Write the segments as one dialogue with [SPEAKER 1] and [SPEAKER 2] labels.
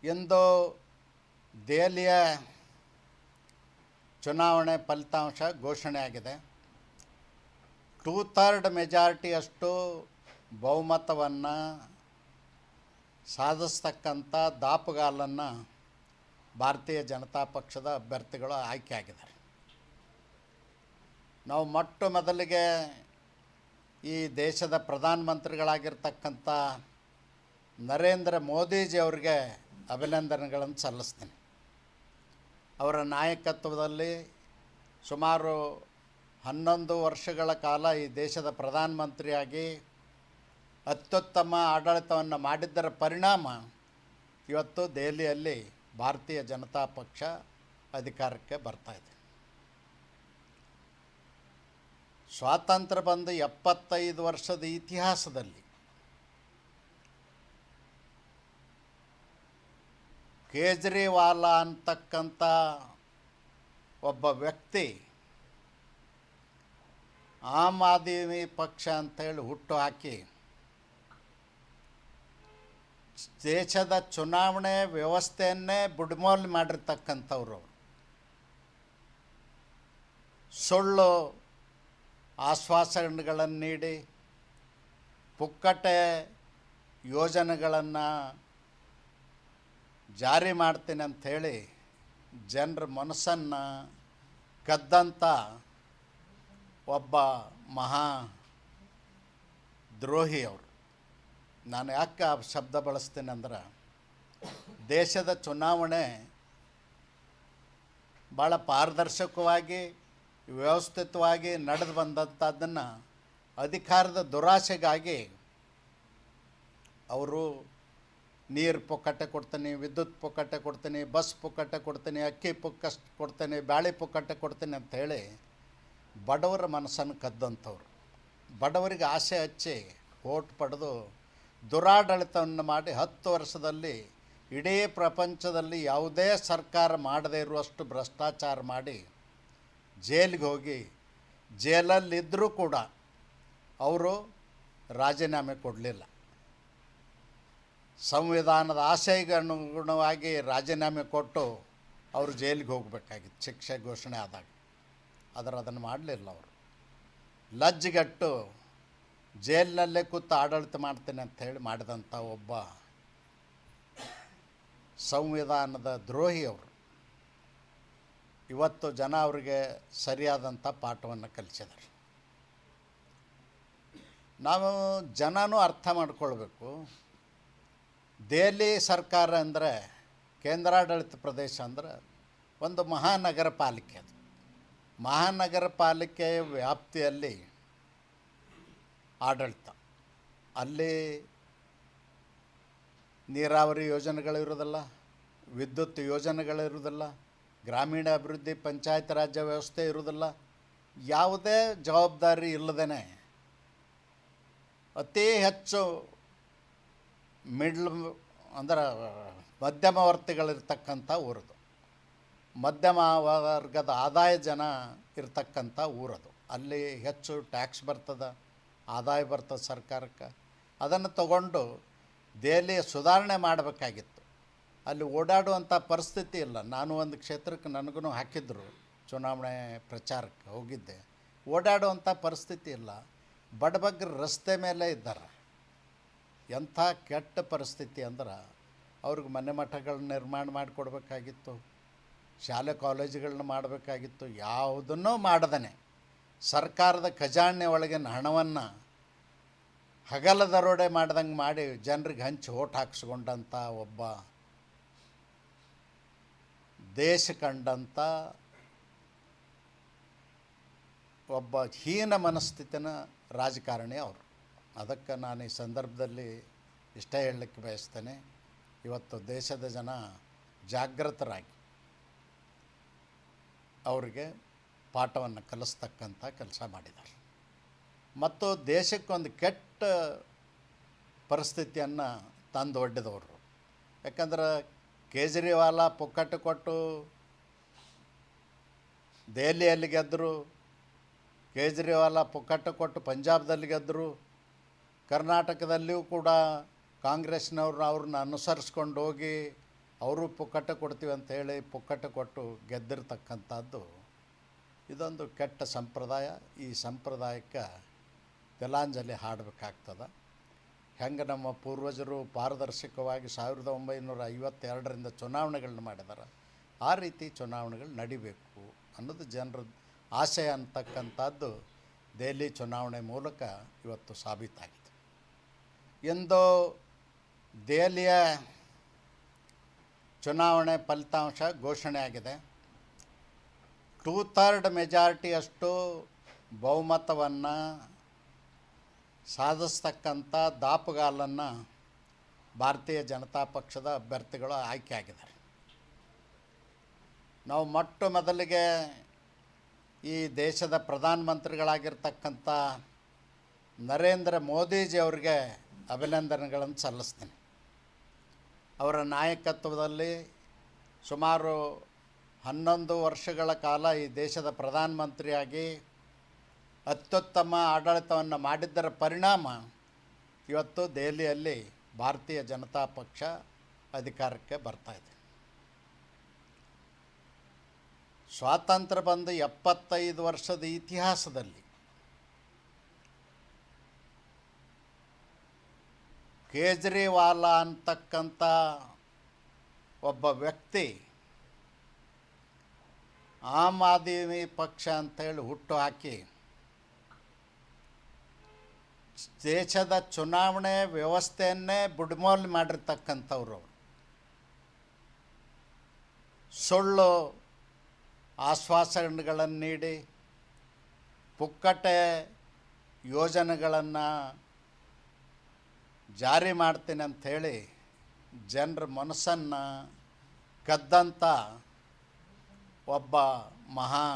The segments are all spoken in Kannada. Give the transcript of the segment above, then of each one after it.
[SPEAKER 1] ಇಂದು ದೆಹಲಿಯ ಚುನಾವಣೆ ಫಲಿತಾಂಶ ಘೋಷಣೆಯಾಗಿದೆ. 2/3 ಮೆಜಾರಿಟಿಯಷ್ಟು ಬಹುಮತವನ್ನು ಸಾಧಿಸ್ತಕ್ಕಂಥ ದಾಪುಗಾಲನ್ನು ಭಾರತೀಯ ಜನತಾ ಪಕ್ಷದ ಅಭ್ಯರ್ಥಿಗಳು ಆಯ್ಕೆಯಾಗಿದ್ದಾರೆ. ನಾವು ಮೊಟ್ಟ ಮೊದಲಿಗೆ ಈ ದೇಶದ ಪ್ರಧಾನಮಂತ್ರಿಗಳಾಗಿರ್ತಕ್ಕಂಥ ನರೇಂದ್ರ ಮೋದಿಜಿಯವರಿಗೆ ಅಭಿನಂದನೆಗಳನ್ನು ಸಲ್ಲಿಸ್ತೀನಿ. ಅವರ ನಾಯಕತ್ವದಲ್ಲಿ ಸುಮಾರು 11 ವರ್ಷಗಳ ಕಾಲ ಈ ದೇಶದ ಪ್ರಧಾನಮಂತ್ರಿಯಾಗಿ ಅತ್ಯುತ್ತಮ ಆಡಳಿತವನ್ನು ಮಾಡಿದ್ದರ ಪರಿಣಾಮ ಇವತ್ತು ದೆಹಲಿಯಲ್ಲಿ ಭಾರತೀಯ ಜನತಾ ಪಕ್ಷ ಅಧಿಕಾರಕ್ಕೆ ಬರ್ತಾಯಿದೆ. ಸ್ವಾತಂತ್ರ್ಯ ಬಂದು 75 ವರ್ಷದ ಇತಿಹಾಸದಲ್ಲಿ ಕೇಜ್ರಿವಾಲ ಅಂತಕ್ಕಂಥ ಒಬ್ಬ ವ್ಯಕ್ತಿ ಆಮ್ ಆದ್ಮಿ ಪಕ್ಷ ಅಂತೇಳಿ ಹುಟ್ಟು ಹಾಕಿ ದೇಶದ ಚುನಾವಣೆ ವ್ಯವಸ್ಥೆಯನ್ನೇ ಬುಡ್ಮೋಲ್ ಮಾಡಿರ್ತಕ್ಕಂಥವ್ರು. ಸುಳ್ಳು ಆಶ್ವಾಸನೆಗಳನ್ನು ನೀಡಿ ಪುಕ್ಕಟೆ ಯೋಜನೆಗಳನ್ನು ಜಾರಿ ಮಾಡ್ತೀನಿ ಅಂಥೇಳಿ ಜನರ ಮನಸ್ಸನ್ನು ಕದ್ದಂಥ ಒಬ್ಬ ಮಹಾ ದ್ರೋಹಿ ಅವರು. ನಾನು ಯಾಕೆ ಆ ಶಬ್ದ ಬಳಸ್ತೀನಿ ಅಂದ್ರೆ, ದೇಶದ ಚುನಾವಣೆ ಭಾಳ ಪಾರದರ್ಶಕವಾಗಿ ವ್ಯವಸ್ಥಿತವಾಗಿ ನಡೆದು ಬಂದಂಥದ್ದನ್ನು ಅಧಿಕಾರದ ದುರಾಸೆಗಾಗಿ ಅವರು ನೀರು ಪುಕ್ಕಟ್ಟೆ ಕೊಡ್ತೀನಿ, ವಿದ್ಯುತ್ ಪುಕ್ಕಟ್ಟೆ ಕೊಡ್ತೀನಿ, ಬಸ್ ಪುಕ್ಕಟ್ಟೆ ಕೊಡ್ತೀನಿ, ಅಕ್ಕಿ ಕೊಡ್ತೀನಿ, ಬ್ಯಾಳೆ ಪುಕ್ಕಟ್ಟೆ ಕೊಡ್ತೀನಿ ಅಂಥೇಳಿ ಬಡವರ ಮನಸ್ಸನ್ನು ಕದ್ದಂಥವ್ರು. ಬಡವರಿಗೆ ಆಸೆ ಹಚ್ಚಿ ಓಟ್ ಪಡೆದು ದುರಾಡಳಿತವನ್ನು ಮಾಡಿ 10 ವರ್ಷದಲ್ಲಿ ಇಡೀ ಪ್ರಪಂಚದಲ್ಲಿ ಯಾವುದೇ ಸರ್ಕಾರ ಮಾಡದೇ ಇರುವಷ್ಟು ಭ್ರಷ್ಟಾಚಾರ ಮಾಡಿ ಜೈಲಿಗೆ ಹೋಗಿ ಜೈಲಲ್ಲಿದ್ದರೂ ಕೂಡ ಅವರು ರಾಜೀನಾಮೆ ಕೊಡಲಿಲ್ಲ. ಸಂವಿಧಾನದ ಆಶಯಕ್ಕೆ ಅನುಗುಣವಾಗಿ ರಾಜೀನಾಮೆ ಕೊಟ್ಟು ಅವರು ಜೈಲಿಗೆ ಹೋಗಬೇಕಾಗಿತ್ತು ಶಿಕ್ಷೆ ಘೋಷಣೆ ಆದಾಗ. ಅದನ್ನು ಮಾಡಲಿಲ್ಲ. ಅವರು ಲಜ್ಜೆಗಟ್ಟು ಜೈಲಿನಲ್ಲೇ ಕೂತು ಆಡಳಿತ ಮಾಡ್ತೀನಿ ಅಂಥೇಳಿ ಮಾಡಿದಂಥ ಒಬ್ಬ ಸಂವಿಧಾನದ ದ್ರೋಹಿ ಅವರು. ಇವತ್ತು ಜನ ಅವರಿಗೆ ಸರಿಯಾದಂಥ ಪಾಠವನ್ನು ಕಲಿಸಿದ್ದಾರೆ. ನಾವು ಜನನೂ ಅರ್ಥ ಮಾಡ್ಕೊಳ್ಬೇಕು. ದೆಹಲಿ ಸರ್ಕಾರ ಅಂದರೆ, ಕೇಂದ್ರಾಡಳಿತ ಪ್ರದೇಶ ಅಂದರೆ ಒಂದು ಮಹಾನಗರ ಪಾಲಿಕೆ. ಅದು ಮಹಾನಗರ ಪಾಲಿಕೆಯ ವ್ಯಾಪ್ತಿಯಲ್ಲಿ ಆಡಳಿತ. ಅಲ್ಲಿ ನೀರಾವರಿ ಯೋಜನೆಗಳಿರೋದಿಲ್ಲ, ವಿದ್ಯುತ್ ಯೋಜನೆಗಳಿರೋದಿಲ್ಲ, ಗ್ರಾಮೀಣ ಅಭಿವೃದ್ಧಿ ಪಂಚಾಯತ್ ರಾಜ್ಯ ವ್ಯವಸ್ಥೆ ಇರೋದಿಲ್ಲ. ಯಾವುದೇ ಜವಾಬ್ದಾರಿ ಇಲ್ಲದೇ ಅತಿ ಹೆಚ್ಚು ಅಂದ್ರೆ ಮಧ್ಯಮವರ್ತಿಗಳಿರ್ತಕ್ಕಂಥ ಊರದು, ಮಧ್ಯಮ ವರ್ಗದ ಆದಾಯ ಜನ ಇರ್ತಕ್ಕಂಥ ಊರದು. ಅಲ್ಲಿ ಹೆಚ್ಚು ಟ್ಯಾಕ್ಸ್ ಬರ್ತದೆ, ಆದಾಯ ಬರ್ತದೆ ಸರ್ಕಾರಕ್ಕೆ. ಅದನ್ನು ತಗೊಂಡು ದೆಹಲಿ ಸುಧಾರಣೆ ಮಾಡಬೇಕಾಗಿತ್ತು. ಅಲ್ಲಿ ಓಡಾಡುವಂಥ ಪರಿಸ್ಥಿತಿ ಇಲ್ಲ. ನಾನು ಒಂದು ಕ್ಷೇತ್ರಕ್ಕೆ ನನಗೂ ಹಾಕಿದ್ರು, ಚುನಾವಣೆ ಪ್ರಚಾರಕ್ಕೆ ಹೋಗಿದ್ದೆ. ಓಡಾಡುವಂಥ ಪರಿಸ್ಥಿತಿ ಇಲ್ಲ. ಬಡಬಗ್ಗರು ರಸ್ತೆ ಮೇಲೆ ಇದ್ದಾರೆ. ಎಂಥ ಕೆಟ್ಟ ಪರಿಸ್ಥಿತಿ ಅಂದ್ರೆ, ಅವ್ರಿಗೆ ಮನೆ ಮಠಗಳನ್ನ ನಿರ್ಮಾಣ ಮಾಡಿಕೊಡ್ಬೇಕಾಗಿತ್ತು, ಶಾಲೆ ಕಾಲೇಜುಗಳನ್ನ ಮಾಡಬೇಕಾಗಿತ್ತು. ಯಾವುದನ್ನೂ ಮಾಡದೇ ಸರ್ಕಾರದ ಖಜಾನೆ ಒಳಗಿನ ಹಣವನ್ನು ಹಗಲ ದರೋಡೆ ಮಾಡ್ದಂಗೆ ಮಾಡಿ ಜನರಿಗೆ ಹಂಚಿ ಓಟ್ ಹಾಕಿಸ್ಕೊಂಡಂಥ ಒಬ್ಬ ದೇಶ ಕಂಡಂಥ ಒಬ್ಬ ಹೀನ ಮನಸ್ಥಿತಿನ ರಾಜಕಾರಣಿ ಅವರು. ಅದಕ್ಕೆ ನಾನು ಈ ಸಂದರ್ಭದಲ್ಲಿ ಇಷ್ಟೇ ಹೇಳಲಿಕ್ಕೆ ಬಯಸ್ತೇನೆ, ಇವತ್ತು ದೇಶದ ಜನ ಜಾಗೃತರಾಗಿ ಅವರಿಗೆ ಪಾಠವನ್ನು ಕಲಿಸ್ತಕ್ಕಂಥ ಕೆಲಸ ಮಾಡಿದ್ದಾರೆ. ಮತ್ತು ದೇಶಕ್ಕೊಂದು ಕೆಟ್ಟ ಪರಿಸ್ಥಿತಿಯನ್ನು ತಂದು ಒಡ್ಡಿದವರು. ಯಾಕಂದ್ರೆ ಕೇಜ್ರಿವಾಲ ಪುಕ್ಕಟ್ಟೆ ಕೊಟ್ಟು ದೆಹಲಿಯಲ್ಲಿ ಗೆದ್ದರು, ಕೇಜ್ರಿವಾಲ ಪುಕ್ಕಟ್ಟೆ ಕೊಟ್ಟು ಪಂಜಾಬ್ದಲ್ಲಿ ಗೆದ್ದರು, ಕರ್ನಾಟಕದಲ್ಲಿಯೂ ಕೂಡ ಕಾಂಗ್ರೆಸ್ನವ್ರನ್ನ ಅವ್ರನ್ನ ಅನುಸರಿಸ್ಕೊಂಡು ಹೋಗಿ ಅವರು ಪುಕ್ಕಟ ಕೊಡ್ತೀವಿ ಅಂಥೇಳಿ ಪುಕ್ಕಟ ಕೊಟ್ಟು ಗೆದ್ದಿರ್ತಕ್ಕಂಥದ್ದು ಇದೊಂದು ಕೆಟ್ಟ ಸಂಪ್ರದಾಯ. ಈ ಸಂಪ್ರದಾಯಕ್ಕೆ ತಿಲಾಂಜಲಿ ಹಾಡಬೇಕಾಗ್ತದೆ. ಹೆಂಗೆ ನಮ್ಮ ಪೂರ್ವಜರು ಪಾರದರ್ಶಕವಾಗಿ 1952ರಿಂದ ಚುನಾವಣೆಗಳನ್ನ ಮಾಡಿದ್ದಾರೆ, ಆ ರೀತಿ ಚುನಾವಣೆಗಳು ನಡಿಬೇಕು ಅನ್ನೋದು ಜನರ ಆಶಯ ಅಂತಕ್ಕಂಥದ್ದು ದೆಹಲಿ ಚುನಾವಣೆ ಮೂಲಕ ಇವತ್ತು ಸಾಬೀತಾಗಿದೆ. ಇಂದು ದೆಹಲಿಯ ಚುನಾವಣೆ ಫಲಿತಾಂಶ ಘೋಷಣೆ ಆಗಿದೆ. 2/3 ಮೆಜಾರಿಟಿಯಷ್ಟು ಬಹುಮತವನ್ನು ಸಾಧಿಸ್ತಕ್ಕಂಥ ದಾಪುಗಾಲನ್ನು ಭಾರತೀಯ ಜನತಾ ಪಕ್ಷದ ಅಭ್ಯರ್ಥಿಗಳು ಆಯ್ಕೆಯಾಗಿದ್ದಾರೆ. ನಾವು ಮೊಟ್ಟ ಮೊದಲಿಗೆ ಈ ದೇಶದ ಪ್ರಧಾನಮಂತ್ರಿಗಳಾಗಿರ್ತಕ್ಕಂಥ ನರೇಂದ್ರ ಮೋದಿಜಿಯವರಿಗೆ ಅಭಿನಂದನೆಗಳನ್ನು ಸಲ್ಲಿಸ್ತೀನಿ. ಅವರ ನಾಯಕತ್ವದಲ್ಲಿ ಸುಮಾರು 11 ವರ್ಷಗಳ ಕಾಲ ಈ ದೇಶದ ಪ್ರಧಾನಮಂತ್ರಿಯಾಗಿ ಅತ್ಯುತ್ತಮ ಆಡಳಿತವನ್ನು ಮಾಡಿದ್ದರ ಪರಿಣಾಮ ಇವತ್ತು ದೆಹಲಿಯಲ್ಲಿ ಭಾರತೀಯ ಜನತಾ ಪಕ್ಷ ಅಧಿಕಾರಕ್ಕೆ ಬರ್ತಾಯಿದೆ. ಸ್ವಾತಂತ್ರ್ಯ ಬಂದು 75 ವರ್ಷದ ಇತಿಹಾಸದಲ್ಲಿ ಕೇಜ್ರಿವಾಲ ಅಂತಕ್ಕಂಥ ಒಬ್ಬ ವ್ಯಕ್ತಿ ಆಮ್ ಆದ್ಮಿ ಪಕ್ಷ ಅಂತೇಳಿ ಹುಟ್ಟು ಹಾಕಿ ದೇಶದ ಚುನಾವಣೆ ವ್ಯವಸ್ಥೆಯನ್ನೇ ಬುಡ್ಮೋಲ್ ಮಾಡಿರ್ತಕ್ಕಂಥವ್ರು. ಸುಳ್ಳು ಆಶ್ವಾಸನೆಗಳನ್ನು ನೀಡಿ ಪುಕ್ಕಟೆ ಯೋಜನೆಗಳನ್ನು ಜಾರಿ ಮಾಡ್ತೀನಿ ಅಂಥೇಳಿ ಜನರ ಮನಸ್ಸನ್ನು ಕದ್ದಂಥ ಒಬ್ಬ ಮಹಾ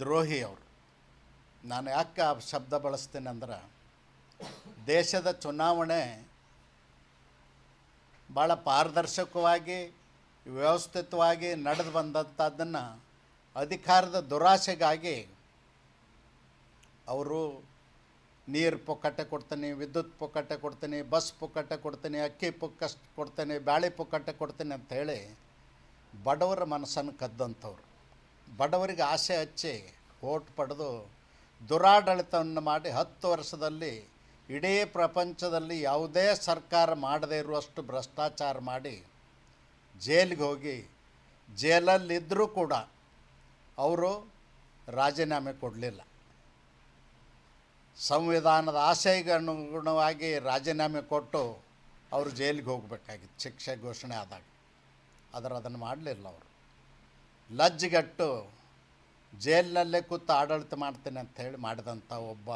[SPEAKER 1] ದ್ರೋಹಿ ಅವರು. ನಾನು ಯಾಕೆ ಆ ಶಬ್ದ ಬಳಸ್ತೀನಿ ಅಂದ್ರೆ, ದೇಶದ ಚುನಾವಣೆ ಭಾಳ ಪಾರದರ್ಶಕವಾಗಿ ವ್ಯವಸ್ಥಿತವಾಗಿ ನಡೆದು ಬಂದಂಥದ್ದನ್ನು ಅಧಿಕಾರದ ದುರಾಸೆಗಾಗಿ ಅವರು ನೀರು ಪುಕ್ಕಟ್ಟೆ ಕೊಡ್ತೀನಿ, ವಿದ್ಯುತ್ ಪುಕ್ಕಟ್ಟೆ ಕೊಡ್ತೀನಿ, ಬಸ್ ಪುಕ್ಕಟ್ಟೆ ಕೊಡ್ತೀನಿ, ಅಕ್ಕಿ ಕೊಡ್ತೀನಿ, ಬ್ಯಾಳೆ ಪುಕ್ಕಟ್ಟೆ ಕೊಡ್ತೀನಿ ಅಂಥೇಳಿ ಬಡವರ ಮನಸ್ಸನ್ನು ಕದ್ದಂಥವ್ರು. ಬಡವರಿಗೆ ಆಸೆ ಹಚ್ಚಿ ಓಟ್ ಪಡೆದು ದುರಾಡಳಿತವನ್ನು ಮಾಡಿ 10 ವರ್ಷದಲ್ಲಿ ಇಡೀ ಪ್ರಪಂಚದಲ್ಲಿ ಯಾವುದೇ ಸರ್ಕಾರ ಮಾಡದೇ ಇರುವಷ್ಟು ಭ್ರಷ್ಟಾಚಾರ ಮಾಡಿ ಜೈಲಿಗೆ ಹೋಗಿ ಜೈಲಲ್ಲಿದ್ದರೂ ಕೂಡ ಅವರು ರಾಜೀನಾಮೆ ಕೊಡಲಿಲ್ಲ. ಸಂವಿಧಾನದ ಆಶಯಕ್ಕೆ ಅನುಗುಣವಾಗಿ ರಾಜೀನಾಮೆ ಕೊಟ್ಟು ಅವರು ಜೈಲಿಗೆ ಹೋಗಬೇಕಾಗಿತ್ತು ಶಿಕ್ಷೆ ಘೋಷಣೆ ಆದಾಗ. ಅದನ್ನು ಮಾಡಲಿಲ್ಲ. ಅವರು ಲಜ್ಜೆಗಟ್ಟು ಜೈಲಿನಲ್ಲೇ ಕೂತು ಆಡಳಿತ ಮಾಡ್ತೀನಿ ಅಂಥೇಳಿ ಮಾಡಿದಂಥ ಒಬ್ಬ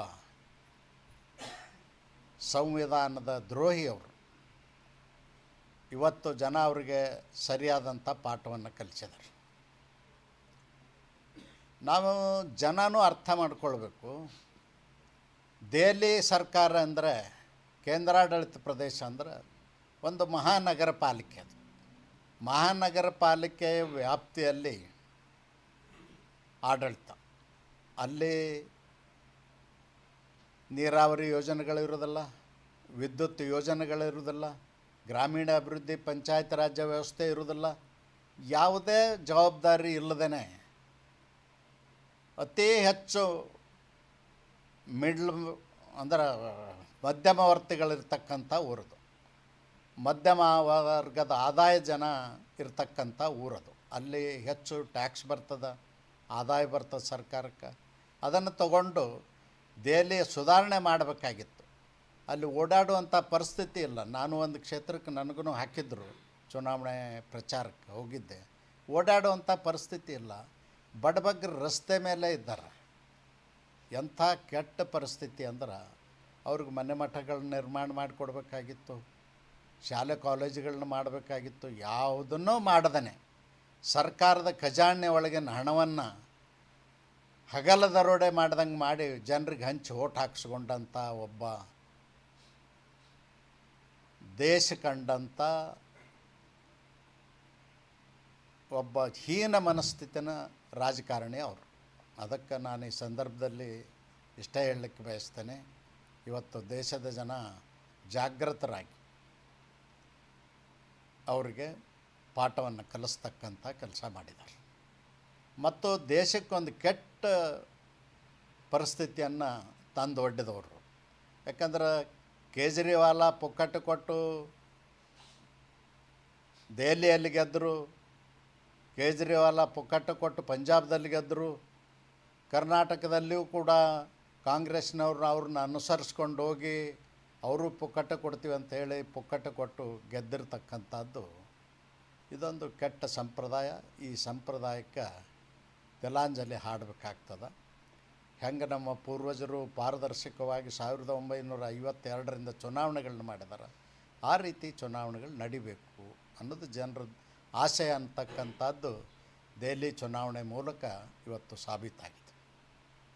[SPEAKER 1] ಸಂವಿಧಾನದ ದ್ರೋಹಿ ಅವರು. ಇವತ್ತು ಜನ ಅವರಿಗೆ ಸರಿಯಾದಂಥ ಪಾಠವನ್ನು ಕಲಿಸಿದ್ದಾರೆ. ನಾವು ಜನನೂ ಅರ್ಥ ಮಾಡ್ಕೊಳ್ಬೇಕು. ದೆಹಲಿ ಸರ್ಕಾರ ಅಂದರೆ, ಕೇಂದ್ರಾಡಳಿತ ಪ್ರದೇಶ ಅಂದರೆ ಒಂದು ಮಹಾನಗರ ಪಾಲಿಕೆ. ಅದು ಮಹಾನಗರ ಪಾಲಿಕೆ ವ್ಯಾಪ್ತಿಯಲ್ಲಿ ಆಡಳಿತ. ಅಲ್ಲಿ ನೀರಾವರಿ ಯೋಜನೆಗಳಿರೋದಿಲ್ಲ, ವಿದ್ಯುತ್ ಯೋಜನೆಗಳಿರೋದಿಲ್ಲ, ಗ್ರಾಮೀಣ ಅಭಿವೃದ್ಧಿ ಪಂಚಾಯತ್ ರಾಜ್ಯ ವ್ಯವಸ್ಥೆ ಇರೋದಿಲ್ಲ. ಯಾವುದೇ ಜವಾಬ್ದಾರಿ ಇಲ್ಲದೇ ಅತಿ ಹೆಚ್ಚು ಅಂದ್ರೆ ಮಧ್ಯಮವರ್ತಿಗಳಿರ್ತಕ್ಕಂಥ ಊರದು, ಮಧ್ಯಮ ವರ್ಗದ ಆದಾಯ ಜನ ಇರ್ತಕ್ಕಂಥ ಊರದು. ಅಲ್ಲಿ ಹೆಚ್ಚು ಟ್ಯಾಕ್ಸ್ ಬರ್ತದೆ, ಆದಾಯ ಬರ್ತದೆ ಸರ್ಕಾರಕ್ಕೆ. ಅದನ್ನು ತಗೊಂಡು ದೆಹಲಿ ಸುಧಾರಣೆ ಮಾಡಬೇಕಾಗಿತ್ತು. ಅಲ್ಲಿ ಓಡಾಡುವಂಥ ಪರಿಸ್ಥಿತಿ ಇಲ್ಲ. ನಾನು ಒಂದು ಕ್ಷೇತ್ರಕ್ಕೆ ನನಗೂ ಹಾಕಿದ್ರು, ಚುನಾವಣೆ ಪ್ರಚಾರಕ್ಕೆ ಹೋಗಿದ್ದೆ. ಓಡಾಡುವಂಥ ಪರಿಸ್ಥಿತಿ ಇಲ್ಲ. ಬಡಬಗ್ಗರು ರಸ್ತೆ ಮೇಲೆ ಇದ್ದಾರೆ. ಎಂಥ ಕೆಟ್ಟ ಪರಿಸ್ಥಿತಿ ಅಂದ್ರೆ, ಅವ್ರಿಗೆ ಮನೆ ಮಠಗಳನ್ನ ನಿರ್ಮಾಣ ಮಾಡಿಕೊಡ್ಬೇಕಾಗಿತ್ತು, ಶಾಲೆ ಕಾಲೇಜುಗಳನ್ನ ಮಾಡಬೇಕಾಗಿತ್ತು. ಯಾವುದನ್ನೂ ಮಾಡದೇ ಸರ್ಕಾರದ ಖಜಾನೆ ಒಳಗಿನ ಹಣವನ್ನು ಹಗಲ ದರೋಡೆ ಮಾಡ್ದಂಗೆ ಮಾಡಿ ಜನರಿಗೆ ಹಂಚಿ ಓಟ್ ಹಾಕ್ಸ್ಕೊಂಡಂಥ ಒಬ್ಬ ದೇಶ ಕಂಡಂಥ ಒಬ್ಬ ಹೀನ ಮನಸ್ಥಿತಿನ ರಾಜಕಾರಣಿ ಅವರು. ಅದಕ್ಕೆ ನಾನು ಈ ಸಂದರ್ಭದಲ್ಲಿ ಇಷ್ಟೇ ಹೇಳಲಿಕ್ಕೆ ಬಯಸ್ತೇನೆ, ಇವತ್ತು ದೇಶದ ಜನ ಜಾಗೃತರಾಗಿ ಅವರಿಗೆ ಪಾಠವನ್ನು ಕಲಿಸ್ತಕ್ಕಂಥ ಕೆಲಸ ಮಾಡಿದ್ದಾರೆ. ಮತ್ತು ದೇಶಕ್ಕೊಂದು ಕೆಟ್ಟ ಪರಿಸ್ಥಿತಿಯನ್ನು ತಂದು ಒಡ್ಡಿದವರು. ಯಾಕಂದ್ರೆ ಕೇಜ್ರಿವಾಲ ಪುಕ್ಕಟ್ಟು ಕೊಟ್ಟು ದೆಹಲಿಯಲ್ಲಿ ಗೆದ್ದರು, ಕೇಜ್ರಿವಾಲ ಪುಕ್ಕಟ್ಟು ಕೊಟ್ಟು ಪಂಜಾಬ್ದಲ್ಲಿ ಗೆದ್ದರು, ಕರ್ನಾಟಕದಲ್ಲಿಯೂ ಕೂಡ ಅವ್ರನ್ನ ಅನುಸರಿಸ್ಕೊಂಡು ಹೋಗಿ ಅವರು ಪುಕ್ಕಟ್ಟು ಕೊಡ್ತೀವಿ ಅಂಥೇಳಿ ಪುಕ್ಕಟ್ಟು ಕೊಟ್ಟು ಗೆದ್ದಿರ್ತಕ್ಕಂಥದ್ದು ಇದೊಂದು ಕೆಟ್ಟ ಸಂಪ್ರದಾಯ. ಈ ಸಂಪ್ರದಾಯಕ್ಕೆ ತಿಲಾಂಜಲಿ ಹಾಡಬೇಕಾಗ್ತದೆ. ಹೆಂಗೆ ನಮ್ಮ ಪೂರ್ವಜರು ಪಾರದರ್ಶಕವಾಗಿ 1952ರಿಂದ ಚುನಾವಣೆಗಳನ್ನ ಮಾಡಿದ್ದಾರೆ, ಆ ರೀತಿ ಚುನಾವಣೆಗಳು ನಡಿಬೇಕು ಅನ್ನೋದು ಜನರ ಆಶಯ ಅಂತಕ್ಕಂಥದ್ದು ದೆಹಲಿ ಚುನಾವಣೆ ಮೂಲಕ ಇವತ್ತು ಸಾಬೀತಾಗಿದೆ.